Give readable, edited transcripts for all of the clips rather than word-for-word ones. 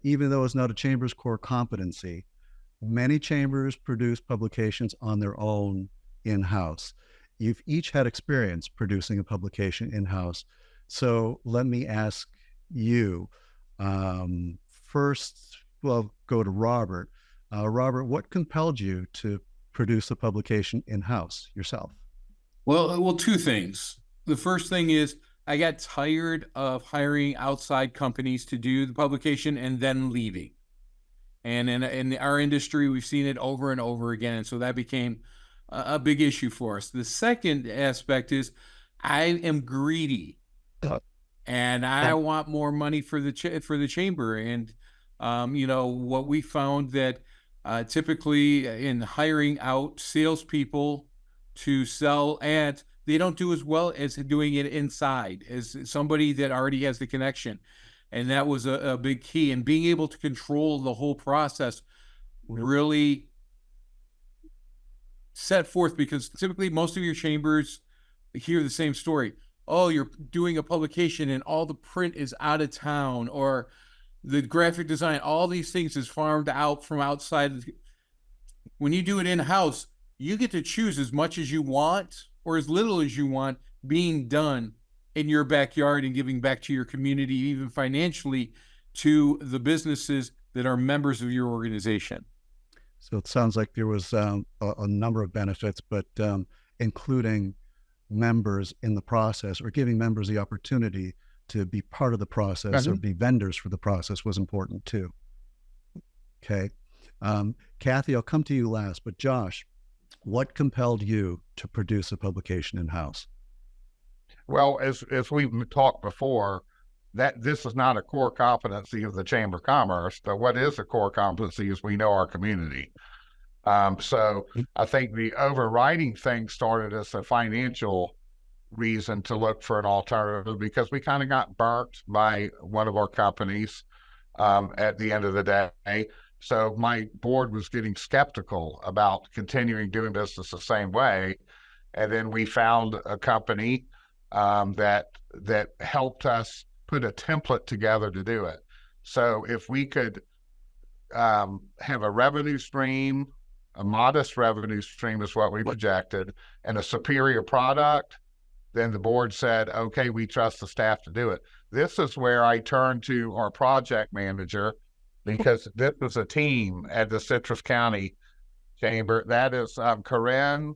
even though it's not a chamber's core competency, many chambers produce publications on their own in-house. You've each had experience producing a publication in-house. So let me ask you, first, well, go to Robert. Robert, what compelled you to produce a publication in-house yourself? Well, two things. The first thing is I got tired of hiring outside companies to do the publication and then leaving. And in our industry, we've seen it over and over again. And so that became a big issue for us. The second aspect is I am greedy and I want more money for the chamber. And, what we found that typically in hiring out salespeople to sell ads, they don't do as well as doing it inside as somebody that already has the connection. And that was a big key. And being able to control the whole process really set forth, because typically most of your chambers hear the same story. Oh, you're doing a publication and all the print is out of town, or the graphic design, all these things is farmed out from outside. When you do it in-house, you get to choose as much as you want or as little as you want being done in your backyard and giving back to your community, even financially, to the businesses that are members of your organization. So it sounds like there was a number of benefits, but including members in the process, or giving members the opportunity to be part of the process or be vendors for the process, was important too. Okay. Kathy, I'll come to you last, but Josh, what compelled you to produce a publication in-house? Well, as we've talked before, that this is not a core competency of the Chamber of Commerce, but what is a core competency is we know our community. So I think the overriding thing started as a financial reason to look for an alternative, because we kind of got burnt by one of our companies at the end of the day. So my board was getting skeptical about continuing doing business the same way. And then we found a company that helped us put a template together to do it. So if we could have a revenue stream, a modest revenue stream is what we projected, and a superior product, then the board said, okay, we trust the staff to do it. This is where I turned to our project manager, because this was a team at the Citrus County Chamber. That is Corinne,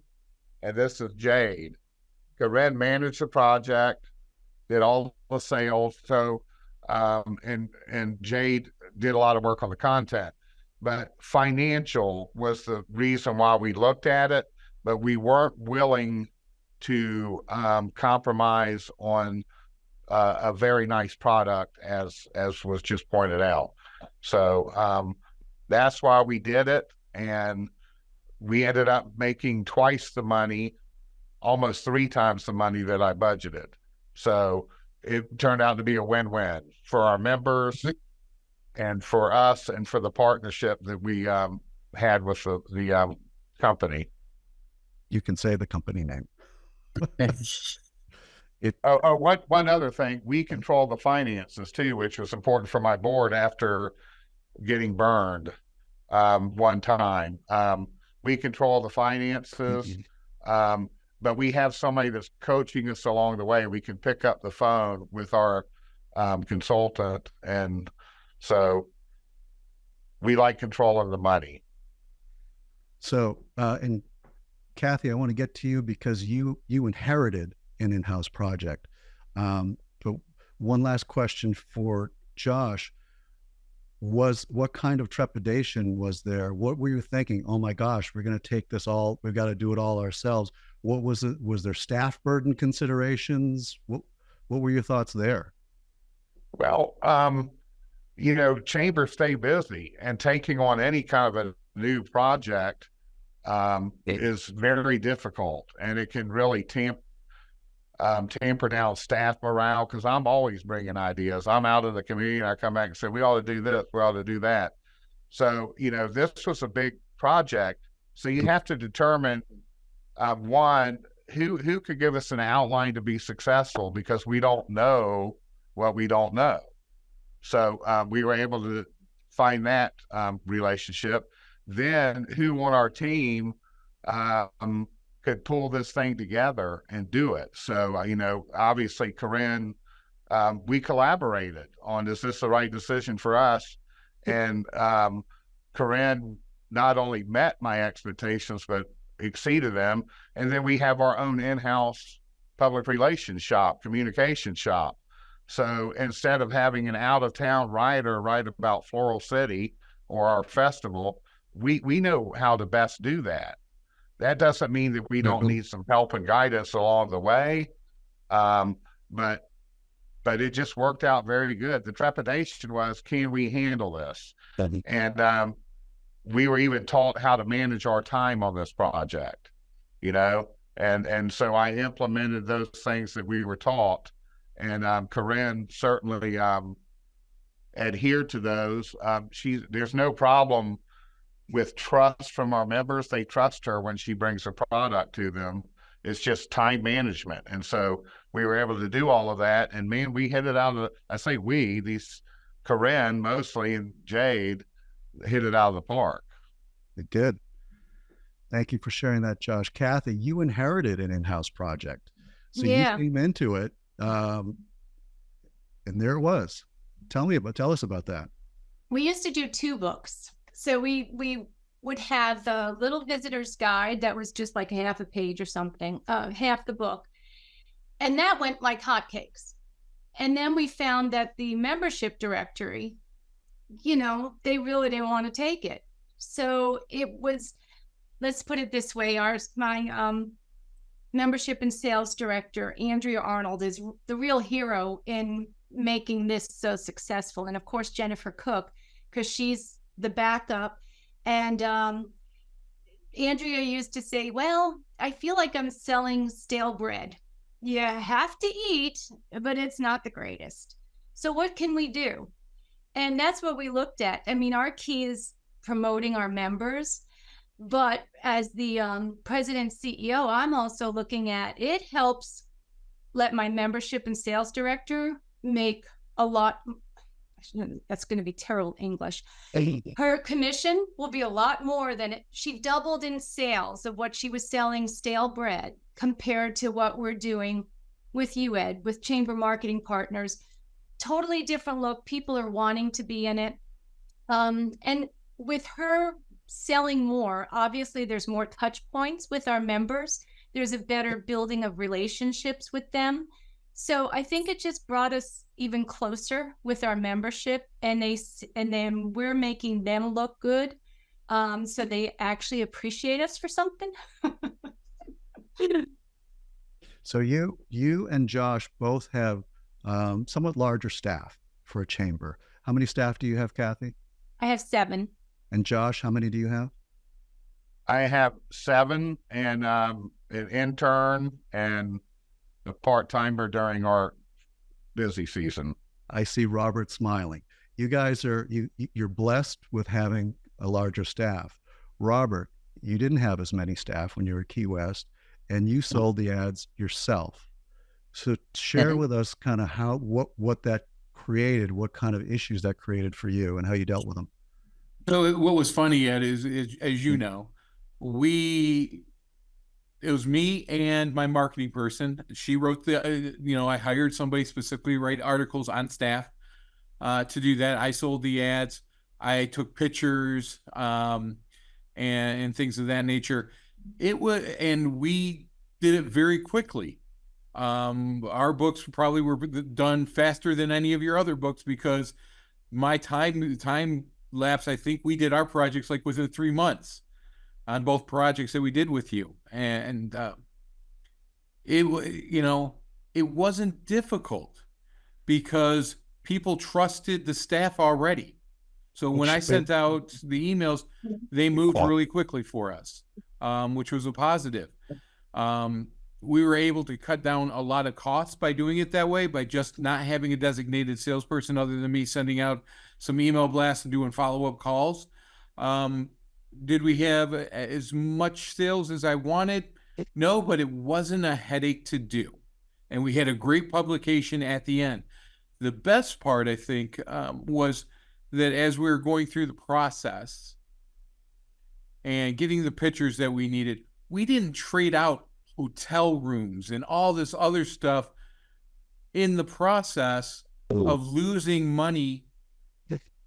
and this is Jade. Corinne managed the project, did all the sales, so and Jade did a lot of work on the content. But financial was the reason why we looked at it, but we weren't willing to compromise on a very nice product, as was just pointed out. So that's why we did it, and we ended up making twice the money, almost 3 times the money that I budgeted. So it turned out to be a win-win for our members and for us, and for the partnership that we had with the company. You can say the company name. One other thing, we control the finances too, which was important for my board after getting burned one time. We control the finances, but we have somebody that's coaching us along the way. We can pick up the phone with our consultant, and so we like control of the money. So, and Kathy, I want to get to you because you inherited an in-house project. But one last question for Josh was, what kind of trepidation was there? What were you thinking? Oh my gosh, we're going to take this all, we've got to do it all ourselves. What was it? Was there staff burden considerations? What were your thoughts there? Well, chambers stay busy, and taking on any kind of a new project is very difficult, and it can really tamper down staff morale, because I'm always bringing ideas. I'm out in the community and I come back and say, we ought to do this, we ought to do that. So, this was a big project. So you have to determine, one, who could give us an outline to be successful, because we don't know what we don't know. So we were able find that relationship. Then who on our team could pull this thing together and do it? So, obviously, Corinne, we collaborated on, is this the right decision for us? And Corinne not only met my expectations, but exceeded them. And then we have our own in-house public relations shop, communication shop. So instead of having an out-of-town writer write about Floral City or our festival, we know how to best do that. That doesn't mean that we don't need some help and guidance along the way, but it just worked out very good. The trepidation was, can we handle this? And we were even taught how to manage our time on this project, and so I implemented those things that we were taught, and Corinne certainly adhered to those. There's no problem with trust from our members. They trust her when she brings a product to them. It's just time management. And so we were able to do all of that. And man, we hit it out of I say we, these Corinne mostly and Jade hit it out of the park. It did. Thank you for sharing that, Josh. Kathy, you inherited an in-house project. So you came into it, and there it was. Tell us about that. We used to do 2 books. So we would have the little visitor's guide that was just like half a page or something, half the book. And that went like hotcakes. And then we found that the membership directory, they really didn't want to take it. So it was, let's put it this way, my membership and sales director, Andrea Arnold, is the real hero in making this so successful. And of course, Jennifer Cook, because she's the backup. And Andrea used to say, well, I feel like I'm selling stale bread. You have to eat, but it's not the greatest. So what can we do? And that's what we looked at. I mean, our key is promoting our members, but as the president CEO, I'm also looking at, it helps let my membership and sales director make a lot. That's going to be terrible English. Her commission will be a lot more than she doubled in sales of what she was selling stale bread compared to what we're doing with you, Ed, with Chamber Marketing Partners. Totally different look. People are wanting to be in it. And with her selling more, obviously there's more touch points with our members. There's a better building of relationships with them. So I think it just brought us even closer with our membership, and then we're making them look good. So they actually appreciate us for something. So you and Josh both have somewhat larger staff for a chamber. How many staff do you have, Kathy? I have 7. And Josh, how many do you have? I have 7, and an intern and a part-timer during our busy season. I see Robert smiling. You guys you're blessed with having a larger staff. Robert, you didn't have as many staff when you were at Key West, and you sold the ads yourself. So share with us kind of what that created, what kind of issues that created for you, and how you dealt with them. So what was funny, Ed, is as you know, it was me and my marketing person. She wrote I hired somebody specifically to write articles on staff to do that. I sold the ads. I took pictures and things of that nature. And we did it very quickly. Our books probably were done faster than any of your other books because my time lapse, I think we did our projects like within 3 months on both projects that we did with you. And it wasn't difficult because people trusted the staff already. So when I sent out the emails, they moved really quickly for us, which was a positive. We were able to cut down a lot of costs by doing it that way, by just not having a designated salesperson other than me sending out some email blasts and doing follow-up calls. Did we have as much sales as I wanted? No, but it wasn't a headache to do. And we had a great publication at the end. The best part, I think, was that as we were going through the process and getting the pictures that we needed, we didn't trade out hotel rooms and all this other stuff in the process of losing money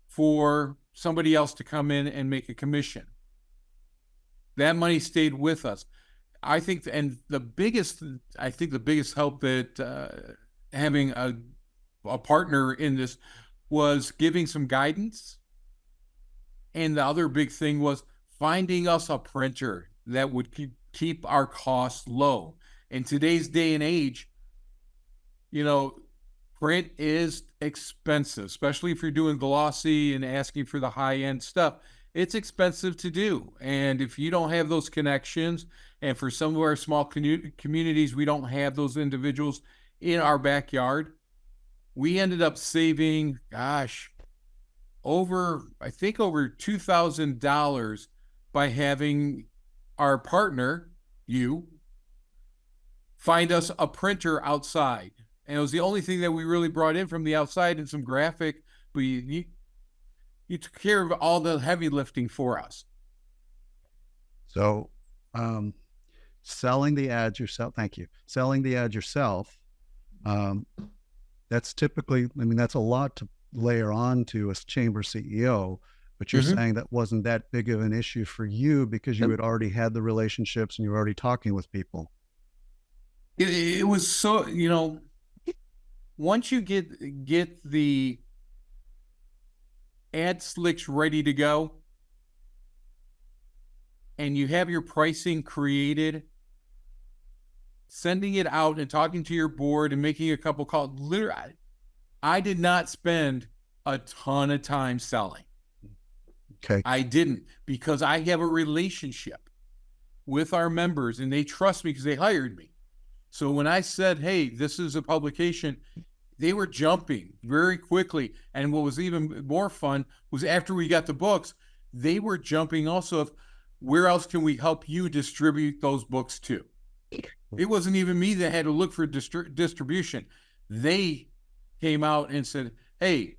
for somebody else to come in and make a commission. That money stayed with us. I think, and the biggest help that having a partner in this was giving some guidance. And the other big thing was finding us a printer that would keep our costs low. In today's day and age, you know, print is expensive, especially if you're doing glossy and asking for the high-end stuff. It's expensive to do. And if you don't have those connections, and for some of our small communities, we don't have those individuals in our backyard, we ended up saving, over $2,000 by having our partner, you, find us a printer outside. And it was the only thing that we really brought in from the outside, and some graphic, but you took care of all the heavy lifting for us. So, selling the ads yourself. Thank you. Selling the ads yourself. That's typically, I mean, that's a lot to layer on to a chamber CEO, but you're saying that wasn't that big of an issue for you because you had already had the relationships and you were already talking with people. It was so, you know, once you get the ad slicks ready to go and you have your pricing created, sending it out and talking to your board and making a couple calls, literally, I did not spend a ton of time selling. Okay. I didn't, because I have a relationship with our members and they trust me because they hired me. So when I said, hey, this is a publication, they were jumping very quickly. And what was even more fun was after we got the books, they were jumping also of where else can we help you distribute those books to? It wasn't even me that had to look for distribution. They came out and said, hey,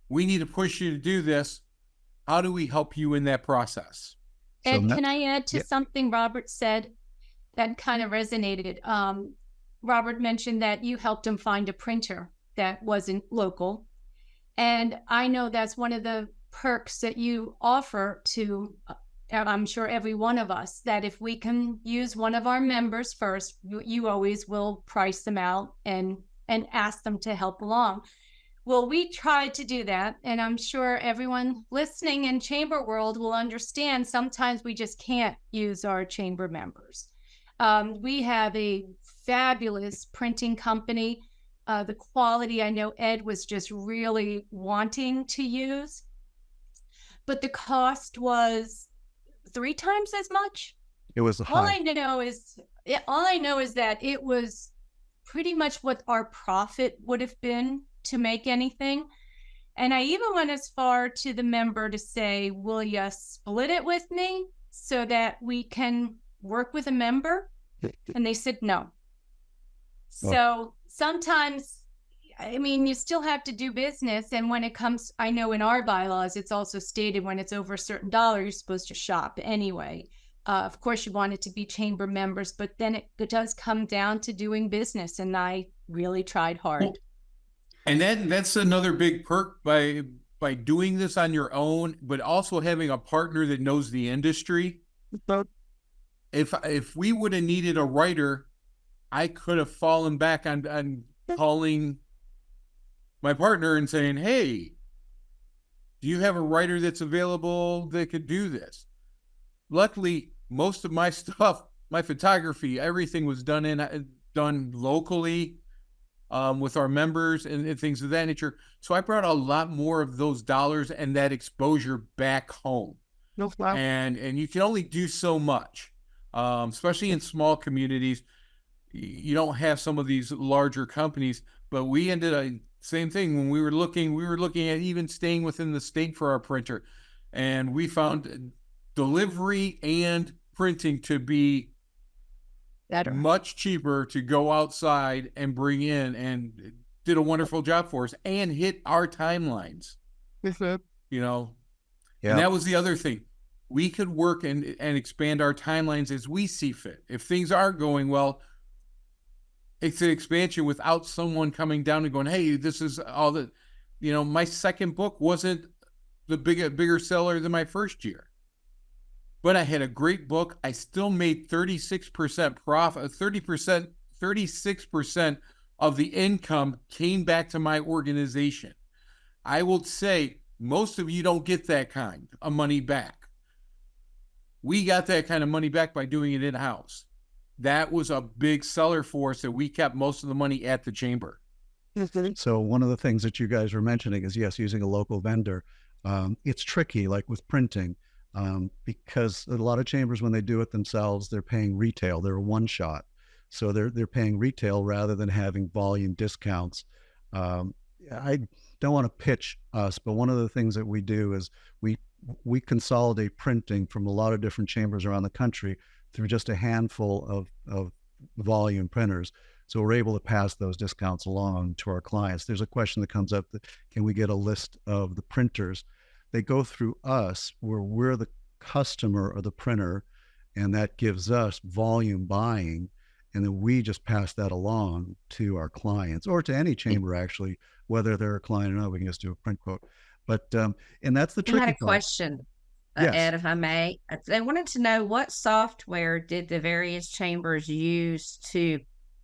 we need to push you to do this. How do we help you in that process? And can I add to something Robert said that kind of resonated? Robert mentioned that you helped him find a printer that wasn't local. And I know that's one of the perks that you offer to, I'm sure, every one of us, that if we can use one of our members first, you always will price them out and ask them to help along. Well, we tried to do that, and I'm sure everyone listening in chamber world will understand sometimes we just can't use our chamber members. We have a fabulous printing company. The quality, I know Ed was just really wanting to use, but the cost was 3 times as much. It was high. All I know is that it was pretty much what our profit would have been to make anything. And I even went as far to the member to say, will you split it with me so that we can work with a member? And they said no. So sometimes, I mean, you still have to do business. And when it comes, I know in our bylaws, it's also stated when it's over a certain dollar, you're supposed to shop anyway. Of course, you want it to be chamber members, but then it does come down to doing business. And I really tried hard. Well, and that's another big perk by doing this on your own, but also having a partner that knows the industry. If we would have needed a writer, I could have fallen back on calling my partner and saying, hey, do you have a writer that's available that could do this? Luckily, most of my stuff, my photography, everything was done locally with our members and things of that nature. So I brought a lot more of those dollars and that exposure back home. And you can only do so much, especially in small communities. You don't have some of these larger companies, but we ended up same thing when we were looking at even staying within the state for our printer, and we found delivery and printing to be better, much cheaper to go outside and bring in, and did a wonderful job for us and hit our timelines. you know. Yeah. And that was the other thing. We could work and expand our timelines as we see fit. If things aren't going well, it's an expansion without someone coming down and going, hey, this is all the, you know, my second book wasn't the bigger seller than my first year. But I had a great book. I still made 36% profit, 36% of the income came back to my organization. I will say most of you don't get that kind of money back. We got that kind of money back by doing it in-house. That was a big seller for us, that we kept most of the money at the chamber. So one of the things that you guys were mentioning is, yes, using a local vendor. It's tricky, like with printing, because a lot of chambers, when they do it themselves, they're paying retail. They're a one shot. So they're paying retail rather than having volume discounts. I don't want to pitch us, but one of the things that we do is we consolidate printing from a lot of different chambers around the country through just a handful of volume printers. So we're able to pass those discounts along to our clients. There's a question that comes up that, can we get a list of the printers? They go through us, where we're the customer of the printer, and that gives us volume buying. And then we just pass that along to our clients, or to any chamber, actually, whether they're a client or not. We can just do a print quote. But, and that's the I tricky had a part. question, Yes. Ed, if I may. They wanted to know, what software did the various chambers use to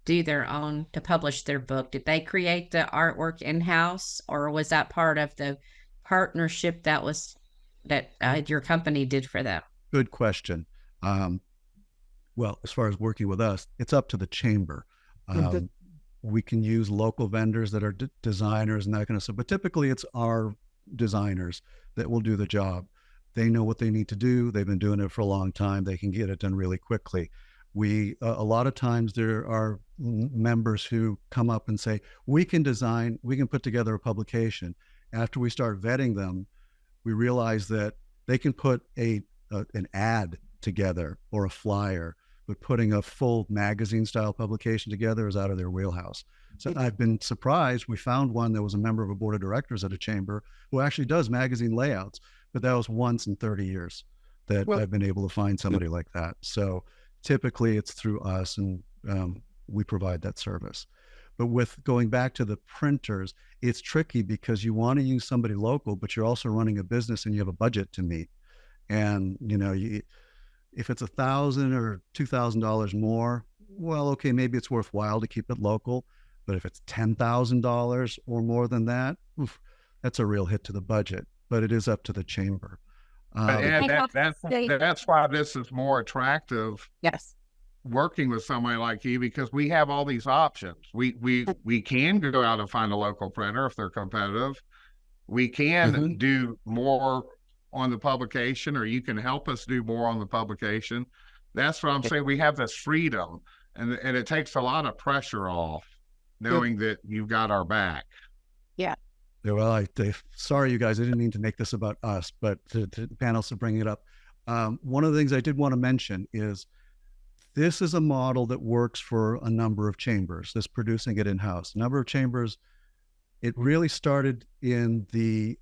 do their own, to publish their book? Did they create the artwork in-house, or was that part of the partnership that your company did for them? Good question. Well, as far as working with us, it's up to the chamber. We can use local vendors that are designers and that kind of stuff, but typically it's our designers that will do the job. They know what they need to do. They've been doing it for a long time. They can get it done really quickly. A lot of times there are members who come up and say, we can design, we can put together a publication. After we start vetting them, we realize that they can put an ad together or a flyer, but putting a full magazine style publication together is out of their wheelhouse. So I've been surprised. We found one that was a member of a board of directors at a chamber who actually does magazine layouts, but that was once in 30 years that I've been able to find somebody like that. So typically it's through us, and we provide that service. But with going back to the printers, it's tricky because you want to use somebody local, but you're also running a business and you have a budget to meet. And, you know, if it's $1,000 or $2,000 more, well, okay, maybe it's worthwhile to keep it local. But if it's $10,000 or more than that, that's a real hit to the budget. But it is up to the chamber. And that's why this is more attractive. Yes. Working with somebody like you, because we have all these options. We can go out and find a local printer if they're competitive. We can do more on the publication, or you can help us do more on the publication. That's what I'm saying. We have this freedom, and it takes a lot of pressure off knowing that you've got our back. Yeah. Well, sorry, you guys, I didn't mean to make this about us, but to the panelists to bring it up. One of the things I did want to mention is this is a model that works for a number of chambers, this producing it in-house. A number of chambers, it really started in the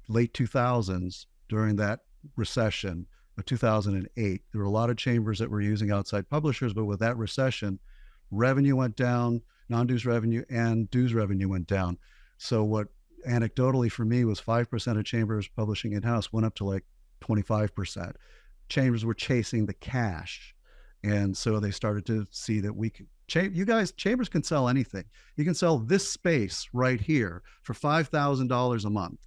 late 2000s during that recession of 2008. There were a lot of chambers that were using outside publishers, but with that recession, revenue went down, non-dues revenue and dues revenue went down. So what anecdotally for me was 5% of chambers publishing in-house went up to like 25%. Chambers were chasing the cash. And so they started to see that we could, chambers can sell anything. You can sell this space right here for $5,000 a month.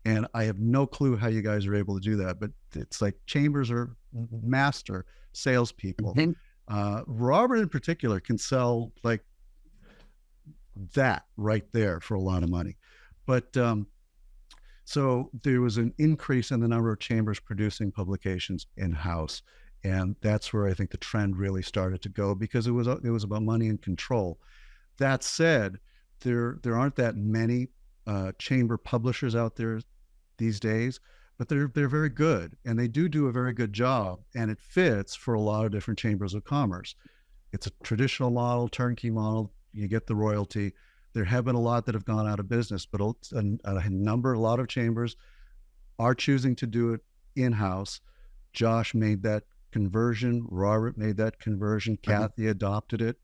And I have no clue how you guys are able to do that, but it's like chambers are master salespeople. Robert in particular can sell like that right there for a lot of money. But so there was an increase in the number of chambers producing publications in-house. And that's where I think the trend really started to go, because it was about money and control. That said, there aren't that many chamber publishers out there these days, but they're very good, and they do a very good job, and it fits for a lot of different chambers of commerce. It's a traditional model, turnkey model. You get the royalty. There have been a lot that have gone out of business, but a lot of chambers are choosing to do it in-house. Josh made that conversion. Robert made that conversion. Kathy adopted it.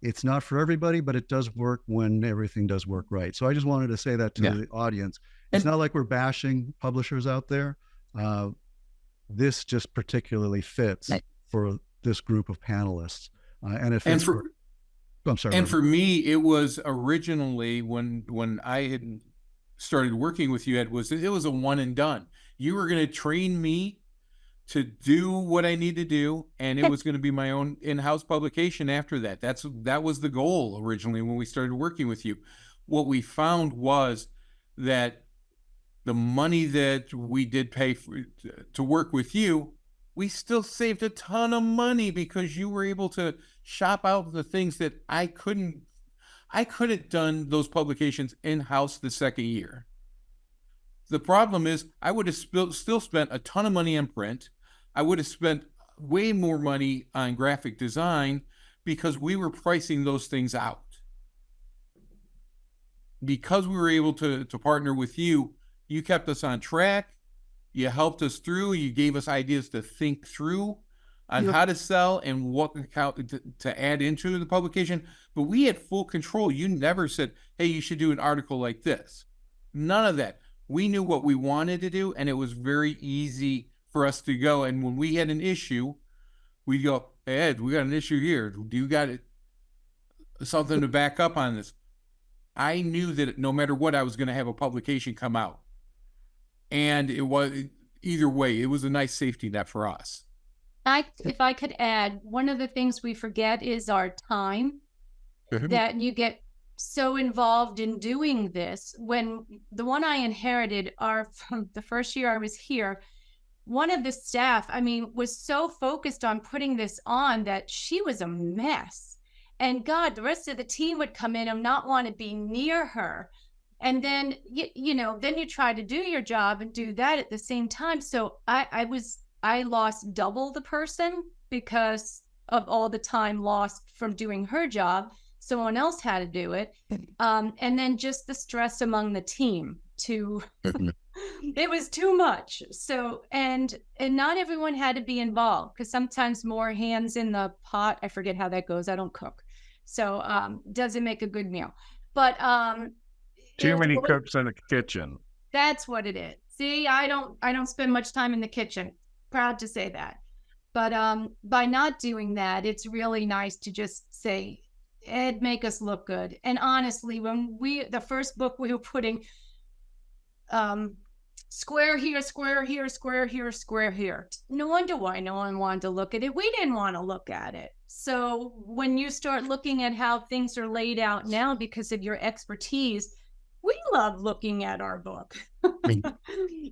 It's not for everybody, but it does work when everything does work right. So I just wanted to say that to the audience. It's not like we're bashing publishers out there. This just particularly fits for this group of panelists. And it fits I'm sorry. And for me, it was originally when I had started working with you, it was a one and done. You were going to train me to do what I need to do, and it was going to be my own in-house publication after that. That was the goal originally when we started working with you. What we found was that the money that we did pay to work with you, we still saved a ton of money because you were able to shop out the things that I couldn't done those publications in-house the second year. The problem is I would have still spent a ton of money on print. I would have spent way more money on graphic design because we were pricing those things out. Because we were able to partner with you, you kept us on track. You helped us through. You gave us ideas to think through on how to sell and what to add into the publication. But we had full control. You never said, hey, you should do an article like this. None of that. We knew what we wanted to do, and it was very easy for us to go. And when we had an issue, we'd go, hey, Ed, we got an issue here. Do you got something to back up on this? I knew that no matter what, I was going to have a publication come out. And it was, either way, it was a nice safety net for us. If I could add, one of the things we forget is our time, that you get so involved in doing this. When the one I inherited from the first year I was here, one of the staff, was so focused on putting this on that she was a mess. And God, the rest of the team would come in and not want to be near her. And then, then you try to do your job and do that at the same time. So I lost double the person because of all the time lost from doing her job. Someone else had to do it. And then just the stress among the team it was too much. So, and not everyone had to be involved because sometimes more hands in the pot. I forget how that goes. I don't cook. So, doesn't make a good meal, but, too many cooks in the kitchen. That's what it is. See, I don't spend much time in the kitchen. Proud to say that. But by not doing that, it's really nice to just say, Ed, make us look good. And honestly, when the first book we were putting square here, square here, square here, square here. No wonder why no one wanted to look at it. We didn't want to look at it. So when you start looking at how things are laid out now because of your expertise, we love looking at our book.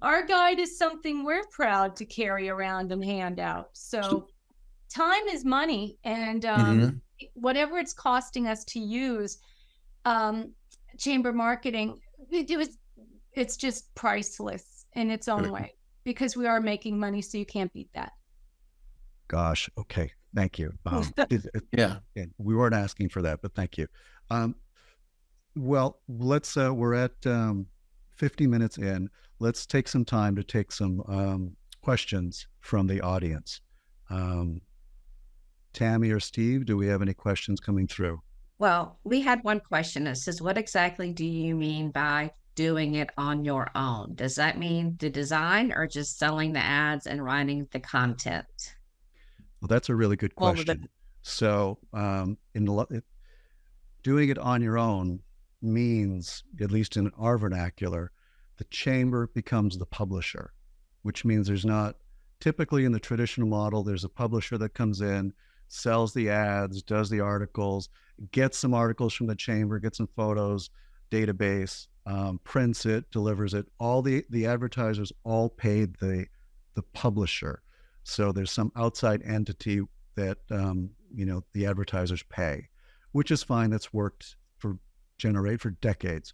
Our guide is something we're proud to carry around and hand out. So time is money, and whatever it's costing us to use chamber marketing, it's just priceless in its own way because we are making money, so you can't beat that. Gosh, okay, thank you. Yeah, we weren't asking for that, but thank you. Well, let's we're at 50 minutes in. Let's take some time to take some questions from the audience. Tammy or Steve, do we have any questions coming through? Well, we had one question that says, what exactly do you mean by doing it on your own? Does that mean the design or just selling the ads and writing the content? Well, that's a really good question. So doing it on your own means, at least in our vernacular, the chamber becomes the publisher, which means there's not, typically in the traditional model, there's a publisher that comes in, sells the ads, does the articles, gets some articles from the chamber, gets some photos, database, prints it, delivers it. All the advertisers all paid the publisher. So there's some outside entity that the advertisers pay, which is fine. That's worked for decades.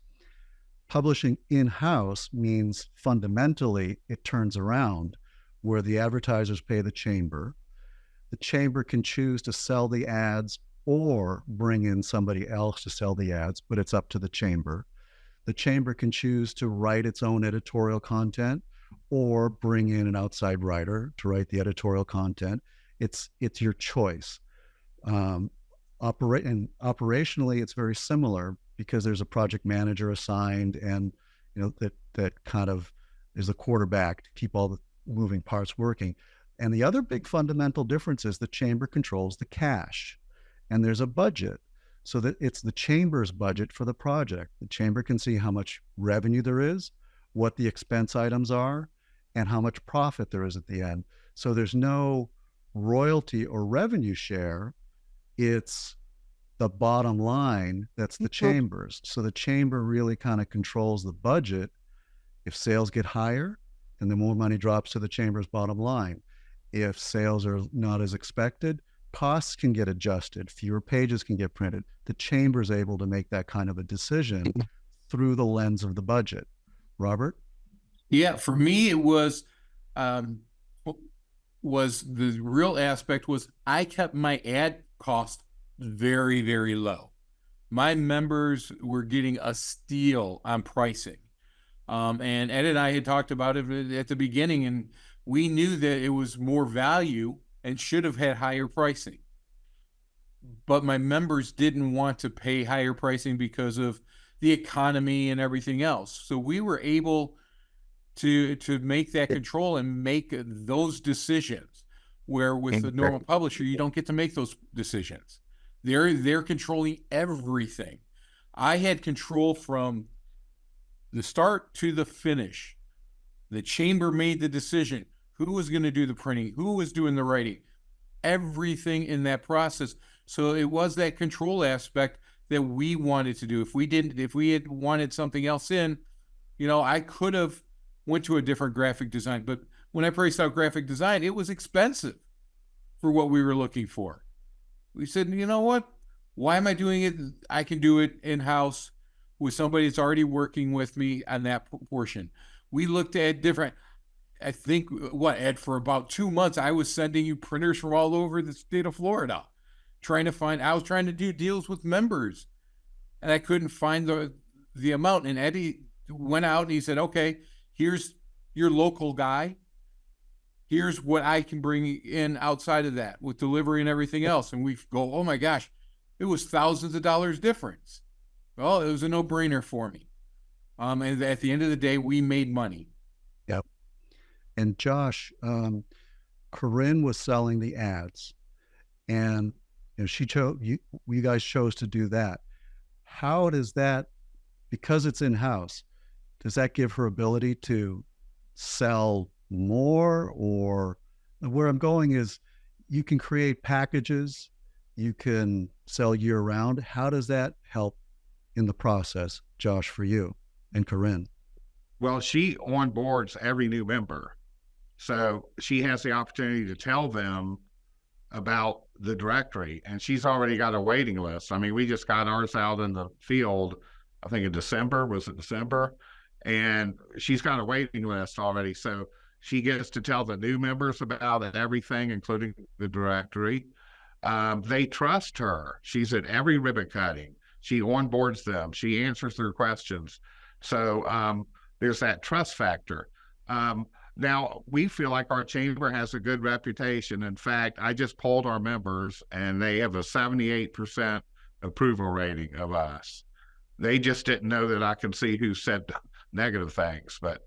Publishing in-house means fundamentally it turns around where the advertisers pay the chamber. The chamber can choose to sell the ads or bring in somebody else to sell the ads, but it's up to the chamber. The chamber can choose to write its own editorial content or bring in an outside writer to write the editorial content. It's your choice. Operationally, it's very similar because there's a project manager assigned, and that kind of is the quarterback to keep all the moving parts working. And the other big fundamental difference is the chamber controls the cash, and there's a budget, so that it's the chamber's budget for the project. The chamber can see how much revenue there is, what the expense items are, and how much profit there is at the end. So there's no royalty or revenue share. It's the bottom line that's the chamber's. So the chamber really kind of controls the budget. If sales get higher, then the more money drops to the chamber's bottom line. If sales are not as expected, costs can get adjusted, fewer pages can get printed. The chamber is able to make that kind of a decision through the lens of the budget. Robert? Yeah, for me, it was the real aspect was I kept my ad cost very, very low. My members were getting a steal on pricing. And Ed and I had talked about it at the beginning, and we knew that it was more value and should have had higher pricing. But my members didn't want to pay higher pricing because of the economy and everything else. So we were able to make that control and make those decisions, where with the normal publisher, you don't get to make those decisions. They're controlling everything. I had control from the start to the finish. The chamber made the decision. Who was going to do the printing? Who was doing the writing? Everything in that process. So it was that control aspect that we wanted to do. If we had wanted something else in, I could have went to a different graphic design. But when I priced out graphic design, it was expensive for what we were looking for. We said, you know what? Why am I doing it? I can do it in-house with somebody that's already working with me on that portion. We looked at different, I think, Ed, for about 2 months, I was sending you printers from all over the state of Florida, I was trying to do deals with members, and I couldn't find the amount. And Eddie went out and he said, okay, here's your local guy. Here's what I can bring in outside of that with delivery and everything else. And we go, oh my gosh, it was thousands of dollars difference. Well, it was a no-brainer for me. And at the end of the day, we made money. Yep. And Josh, Corinne was selling the ads, and she chose, you guys chose to do that. How does that, because it's in-house, does that give her ability to sell more? Or where I'm going is, you can create packages, you can sell year round. How does that help in the process, Josh, for you and Corinne? Well, she onboards every new member. So she has the opportunity to tell them about the directory, and she's already got a waiting list. I mean, we just got ours out in the field, I think in December, was it December? And she's got a waiting list already. So she gets to tell the new members about everything, including the directory. They trust her. She's at every ribbon cutting. She onboards them. She answers their questions. So there's that trust factor. Now, we feel like our chamber has a good reputation. In fact, I just polled our members, and they have a 78% approval rating of us. They just didn't know that I can see who said negative things. But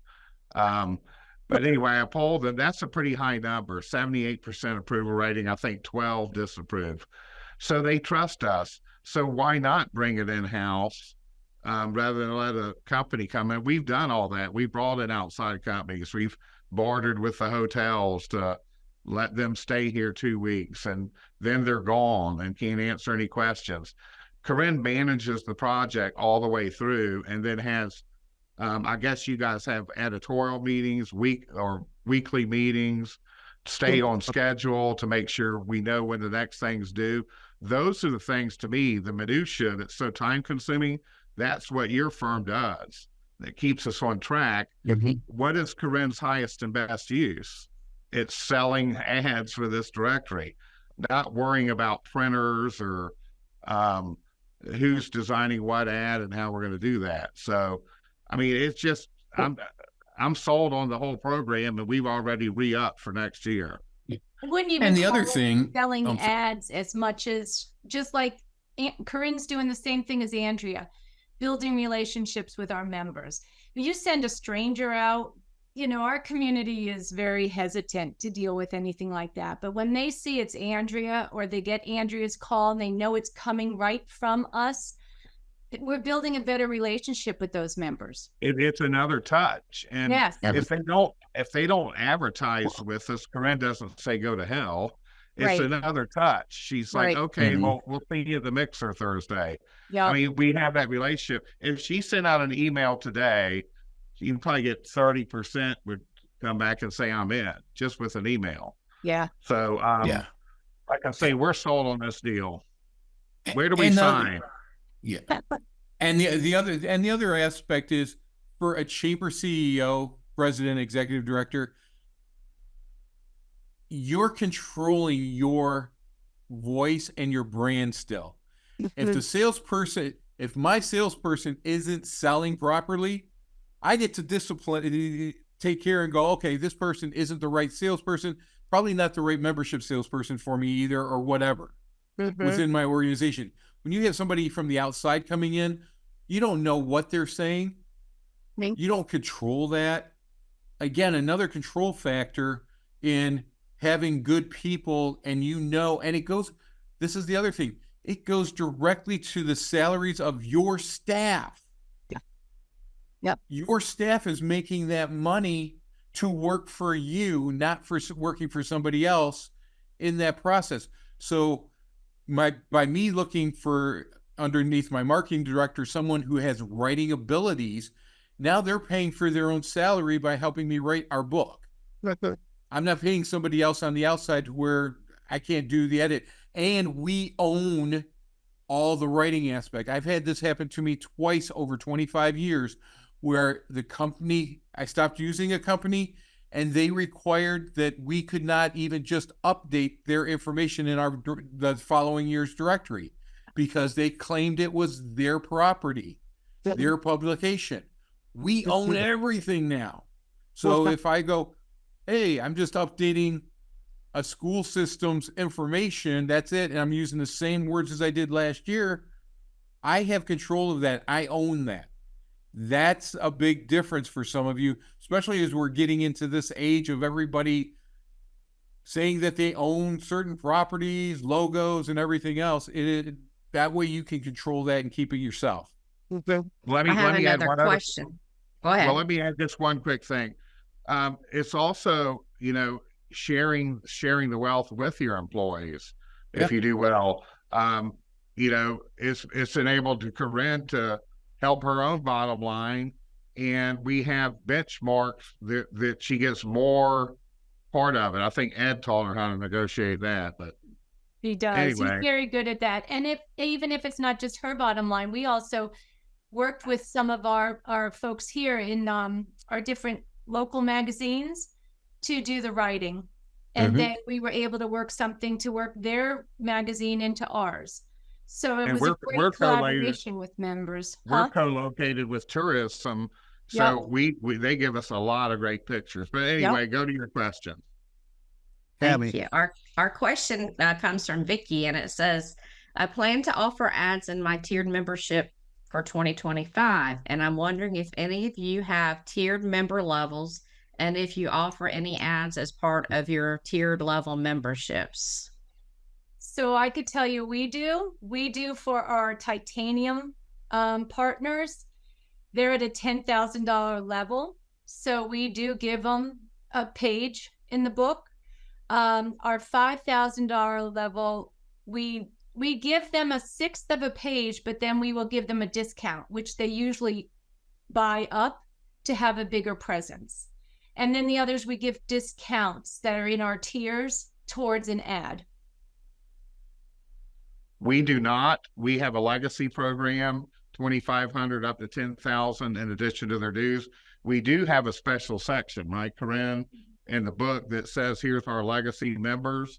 anyway, I polled them. That's a pretty high number, 78% approval rating. I think 12 disapprove. So they trust us. So why not bring it in-house rather than let a company come in? We've done all that. We brought in outside companies. We've bartered with the hotels to let them stay here 2 weeks, and then they're gone and can't answer any questions. Corinne manages the project all the way through, and then has, I guess you guys have editorial meetings, weekly meetings, stay on schedule to make sure we know when the next thing's due. Those are the things, to me, the minutia that's so time consuming. That's what your firm does. That keeps us on track. Mm-hmm. What is Corinne's highest and best use? It's selling ads for this directory, not worrying about printers or who's designing what ad and how we're going to do that. So, I mean, it's just, I'm sold on the whole program, and we've already re-upped for next year. I wouldn't even And the other call it thing, selling I'm sorry. ads as much as just like Corinne's doing the same thing as Andrea, building relationships with our members. If you send a stranger out, you know, our community is very hesitant to deal with anything like that. But when they see it's Andrea, or they get Andrea's call and they know it's coming right from us, we're building a better relationship with those members. It's another touch. And Yes. if they don't advertise with us, Corinne doesn't say go to hell. It's Right. another touch. She's like, Right. okay, Mhm. well, we'll see you at the mixer Thursday. Yeah. I mean, we have that relationship. If she sent out an email today, you can probably get 30% would come back and say I'm in, just with an email. Yeah. So, Yeah. like I say, we're sold on this deal. Where do we And the- sign? Yeah. And the other aspect is, for a chamber CEO, president, executive director, you're controlling your voice and your brand still. If the salesperson, if my salesperson isn't selling properly, I get to discipline, take care and go, okay, this person isn't the right salesperson, probably not the right membership salesperson for me either, or whatever within my organization. When you have somebody from the outside coming in, you don't know what they're saying. Right. You don't control that. Again, another control factor in having good people, and and it goes, this is the other thing, it goes directly to the salaries of your staff. Yeah. Yep. Your staff is making that money to work for you, not for working for somebody else in that process. So by me looking for, underneath my marketing director, someone who has writing abilities, now they're paying for their own salary by helping me write our book. I'm not paying somebody else on the outside where I can't do the edit. And we own all the writing aspect. I've had this happen to me twice over 25 years, where the company, I stopped using a company, and they required that we could not even just update their information in the following year's directory, because they claimed it was their property, their publication. We own everything now. So if I go, hey, I'm just updating a school system's information, that's it, and I'm using the same words as I did last year, I have control of that. I own that. That's a big difference for some of you, especially as we're getting into this age of everybody saying that they own certain properties, logos, and everything else. That way you can control that and keep it yourself. Let I have me add another one other question. Go ahead. Well, let me add just one quick thing. It's also, sharing the wealth with your employees. If you do well, it's enabled Corinne to help her own bottom line, and we have benchmarks that she gets more part of it. I think Ed taught her how to negotiate that, but He does. Anyway. He's very good at that. And even if it's not just her bottom line, we also worked with some of our folks here in our different local magazines to do the writing. And then we were able to work their magazine into ours. So it And was a we're great collaborated. collaboration with members. we're co-located with tourism, so we they give us a lot of great pictures. But anyway, go to your question. Thank Tammy. you. Our question comes from Vicky, and it says, I plan to offer ads in my tiered membership for 2025, and I'm wondering if any of you have tiered member levels, and if you offer any ads as part of your tiered level memberships. So I could tell you we do for our titanium partners. They're at a $10,000 level. So we do give them a page in the book. Our $5,000 level, we give them 1/6 of a page, but then we will give them a discount, which they usually buy up to have a bigger presence. And then the others, we give discounts that are in our tiers towards an ad. We do not. We have a legacy program, 2,500 up to 10,000 in addition to their dues. We do have a special section, right, Corinne, in the book that says, here's our legacy members.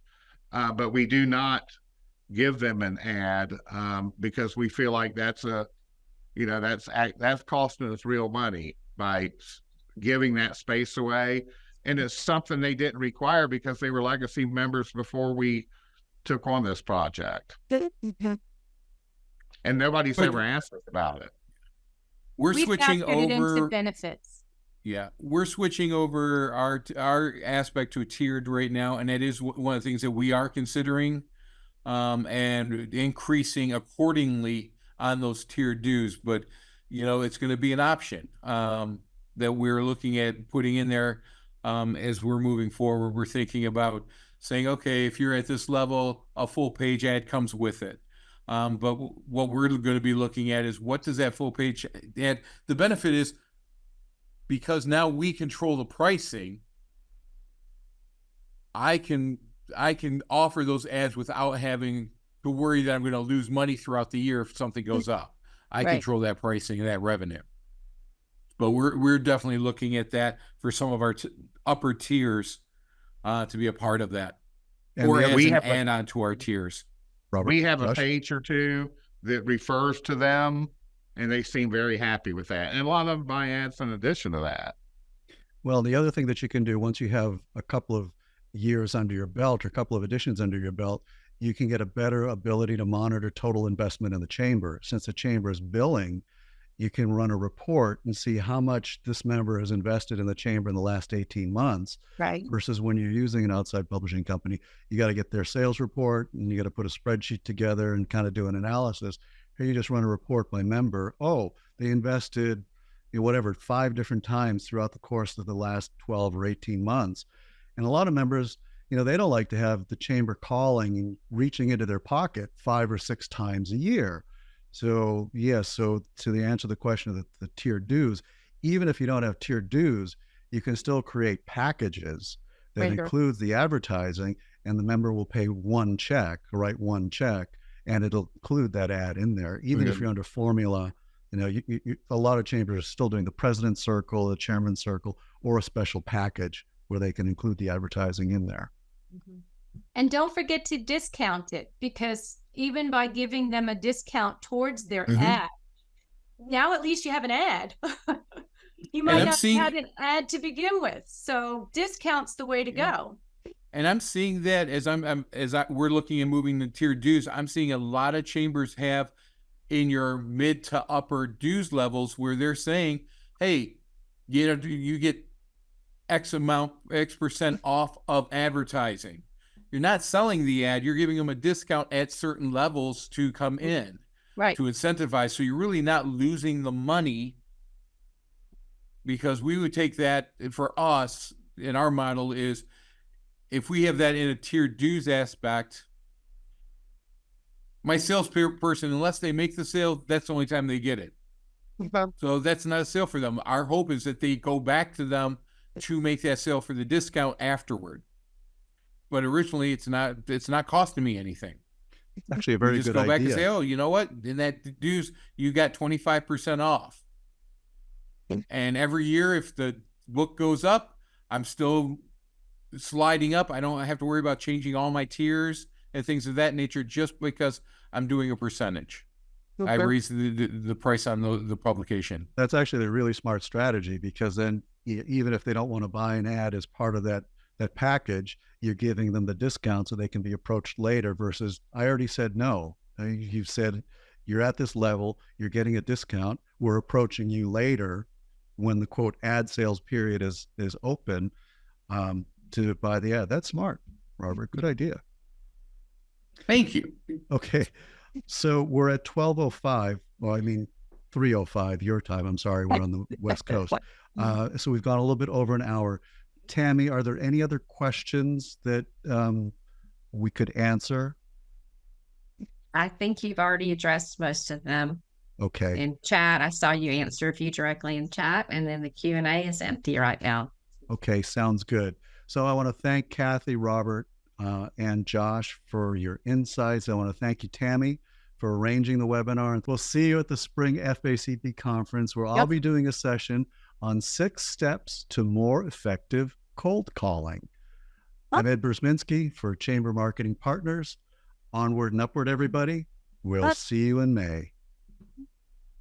But we do not give them an ad, because we feel like that's costing us real money by giving that space away. And it's something they didn't require because they were legacy members before we took on this project. And nobody's But- ever asked us about it. We're We switching factored it into over. benefits. Yeah, we're switching over our aspect to a tiered right now, and that is one of the things that we are considering, and increasing accordingly on those tiered dues. But it's going to be an option that we're looking at putting in there as we're moving forward. We're thinking about saying, okay, if you're at this level, a full page ad comes with it. But what we're going to be looking at is what does that full page ad? The benefit is, because now we control the pricing, I can offer those ads without having to worry that I'm going to lose money throughout the year if something goes up. I Right. control that pricing and that revenue. But we're definitely looking at that for some of our upper tiers to be a part of that, And or the as other- we an have a- add-on to our tiers. Robert, We have a Josh? page or two that refers to them, and they seem very happy with that. And a lot of them buy ads in addition to that. Well, the other thing that you can do once you have a couple of years under your belt or a couple of editions under your belt, you can get a better ability to monitor total investment in the chamber. Since the chamber is billing, you can run a report and see how much this member has invested in the chamber in the last 18 months Right. versus when you're using an outside publishing company. You got to get their sales report and you got to put a spreadsheet together and kind of do an analysis. Here you just run a report by member. Oh, they invested whatever 5 different times throughout the course of the last 12 or 18 months. And a lot of members, they don't like to have the chamber calling and reaching into their pocket 5 or 6 times a year. So so to the answer to the question of the tiered dues, even if you don't have tiered dues, you can still create packages that Right. includes the advertising, and the member will pay one check, write one check, and it'll include that ad in there. Even if Okay. you're under formula, a lot of chambers are still doing the president's circle, the chairman's circle, or a special package where they can include the advertising in there. And don't forget to discount it, because even by giving them a discount towards their Mhm. ad, now at least you have an ad. You might I'm not seeing- have had an ad to begin with. So discounts the way to go. And I'm seeing that as we're looking at moving the tiered dues, I'm seeing a lot of chambers have in your mid to upper dues levels where they're saying, hey, you get X percent off of advertising. You're not selling the ad, you're giving them a discount at certain levels to come in Right. to incentivize. So you're really not losing the money, because we would take that for us in our model is, if we have that in a tiered dues aspect, my salesperson, unless they make the sale, that's the only time they get it. So that's not a sale for them. Our hope is that they go back to them to make that sale for the discount afterward. But originally, it's not costing me anything. It's actually a You very just good go back idea. and say, oh, you know what? In that dues, you got 25% off. And every year, if the book goes up, I'm still sliding up. I don't have to worry about changing all my tiers and things of that nature just because I'm doing a percentage. I raise the price on the publication. That's actually a really smart strategy, because then even if they don't want to buy an ad as part of that package, you're giving them the discount so they can be approached later versus, I already said no. You've said you're at this level, you're getting a discount. We're approaching you later when the quote ad sales period is open to buy the ad. That's smart, Robert. Good idea. Thank you. Okay. So we're at 12:05. Well, I mean, 3:05 your time. I'm sorry. We're on the West Coast. So we've gone a little bit over an hour. Tammy, are there any other questions that we could answer? I think you've already addressed most of them Okay. in chat. I saw you answer a few directly in chat, and then the Q&A is empty right now. Okay. Sounds good. So I want to thank Kathy, Robert, and Josh for your insights. I want to thank you, Tammy, for arranging the webinar. And we'll see you at the spring FACP conference, where I'll be doing a session on 6 steps to more effective cold calling. I'm Ed Burzminski for Chamber Marketing Partners. Onward and upward, everybody. We'll Bye. see you in May.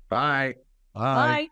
Bye. Bye. Bye.